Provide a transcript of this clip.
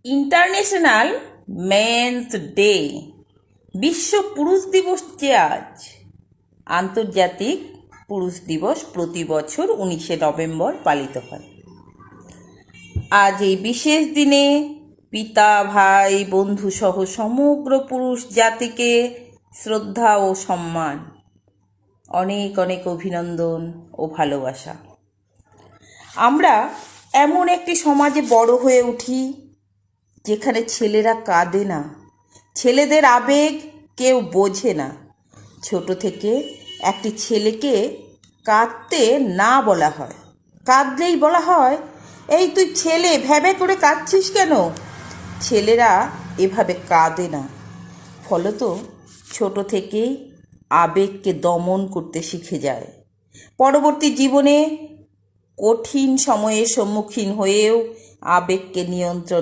International men's day, বিশ্ব পুরুষ দিবস যে আজ। আন্তর্জাতিক পুরুষ দিবস প্রতি বছর 19শে নভেম্বর পালিত হয়। আজ এই বিশেষ দিনে পিতা, ভাই, বন্ধু সহ সমগ্র পুরুষ জাতিকে শ্রদ্ধা ও সম্মান, অনেক অনেক অভিনন্দন ও ভালোবাসা। আমরা এমন একটি সমাজে বড় হয়ে উঠি যেখানে ছেলেরা কাঁদে না, ছেলেদের আবেগ কেউ বোঝে না। ছোট থেকে একটি ছেলেকে কাঁদতে না বলা হয়, কাঁদলেই বলা হয়, এই তুই ছেলে, ভ্যাবে করে কাঁদছিস কেন? ছেলেরা এভাবে কাঁদে না। ফলত ছোট থেকেই আবেগকে দমন করতে শিখে যায়। পরবর্তী জীবনে কঠিন সময়ের সম্মুখীন হয়েও আবেগকে নিয়ন্ত্রণ